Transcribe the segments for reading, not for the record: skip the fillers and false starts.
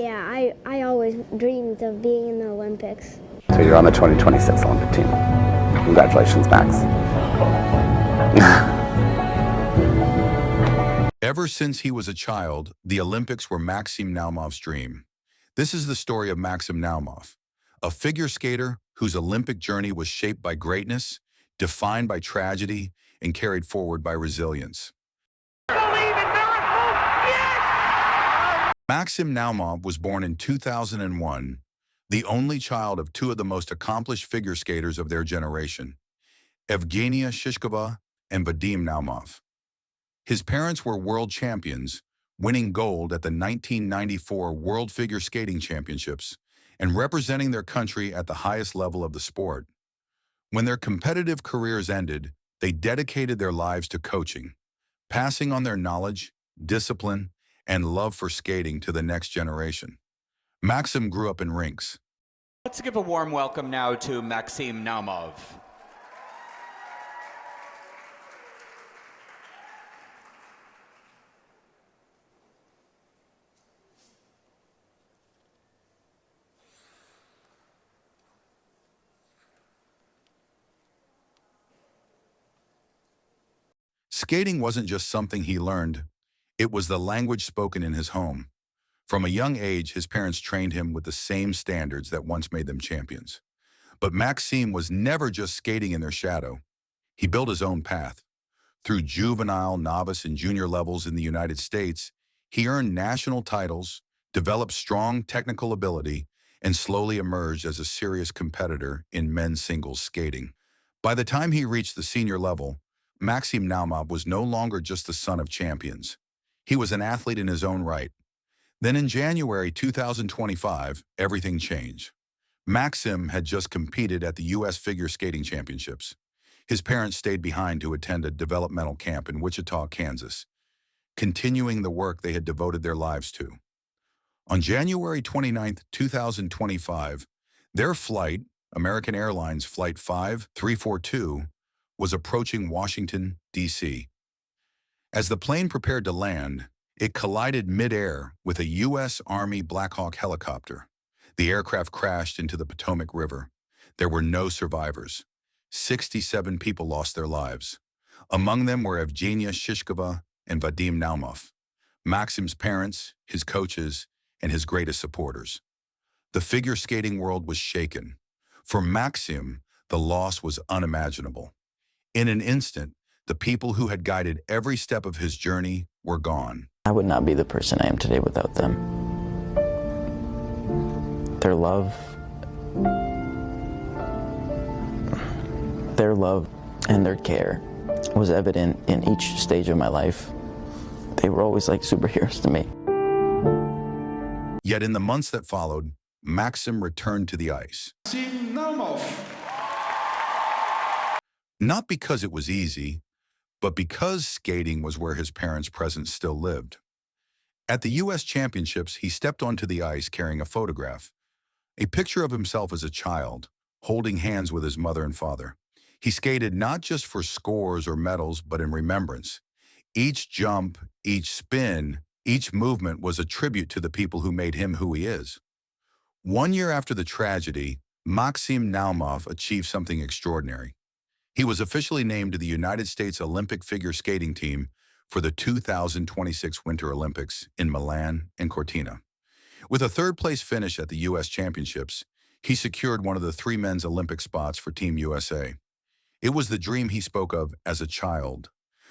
Yeah, I always dreamed of being in the Olympics. So you're on the 2026 Olympic team. Congratulations, Max. Ever since he was a child, the Olympics were Maxim Naumov's dream. This is the story of Maxim Naumov, a figure skater whose Olympic journey was shaped by greatness, defined by tragedy, and carried forward by resilience. Believe in miracles! Yes! Maxim Naumov was born in 2001, the only child of two of the most accomplished figure skaters of their generation, Evgenia Shishkova and Vadim Naumov. His parents were world champions, winning gold at the 1994 World Figure Skating Championships and representing their country at the highest level of the sport. When their competitive careers ended, they dedicated their lives to coaching, passing on their knowledge, discipline, and love for skating to the next generation. Maxim grew up in rinks. Let's give a warm welcome now to Maxim Naumov. Skating wasn't just something he learned, it was the language spoken in his home. From a young age, his parents trained him with the same standards that once made them champions. But Maxim was never just skating in their shadow. He built his own path. Through juvenile, novice, and junior levels in the United States, he earned national titles, developed strong technical ability, and slowly emerged as a serious competitor in men's singles skating. By the time he reached the senior level, Maxim Naumov was no longer just the son of champions. He was an athlete in his own right. Then in January 2025, everything changed. Maxim had just competed at the U.S. Figure Skating Championships. His parents stayed behind to attend a developmental camp in Wichita, Kansas, continuing the work they had devoted their lives to. On January 29, 2025, their flight, American Airlines Flight 5342, was approaching Washington, D.C. As the plane prepared to land, it collided mid-air with a U.S. Army Black Hawk helicopter. The aircraft crashed into the Potomac River. There were no survivors. 67 people lost their lives. Among them were Evgenia Shishkova and Vadim Naumov, Maxim's parents, his coaches, and his greatest supporters. The figure skating world was shaken. For Maxim, the loss was unimaginable. In an instant, the people who had guided every step of his journey were gone. I would not be the person I am today without them. Their love and their care was evident in each stage of my life. They were always like superheroes to me. Yet in the months that followed, Maxim returned to the ice. Maxim Naumov. Not because it was easy, but because skating was where his parents' presence still lived. At the U.S. Championships, he stepped onto the ice carrying a photograph, a picture of himself as a child, holding hands with his mother and father. He skated not just for scores or medals, but in remembrance. Each jump, each spin, each movement was a tribute to the people who made him who he is. 1 year after the tragedy, Maxim Naumov achieved something extraordinary. He was officially named to the United States Olympic figure skating team for the 2026 Winter Olympics in Milan and Cortina. With a third-place finish at the U.S. Championships, he secured one of the 3 men's Olympic spots for Team USA. It was the dream he spoke of as a child,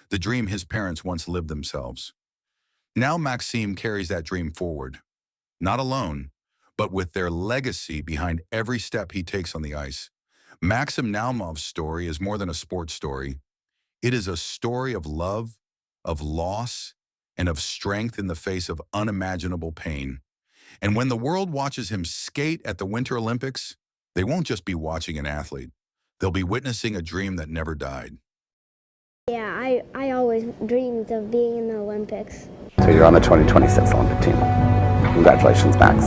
the dream his parents once lived themselves. Now Maxim carries that dream forward, not alone, but with their legacy behind every step he takes on the ice. Maxim Naumov's story is more than a sports story. It is a story of love, of loss, and of strength in the face of unimaginable pain. And when the world watches him skate at the Winter Olympics, they won't just be watching an athlete. They'll be witnessing a dream that never died. Yeah, I always dreamed of being in the Olympics. So you're on the 2026 Olympic team. Congratulations, Max.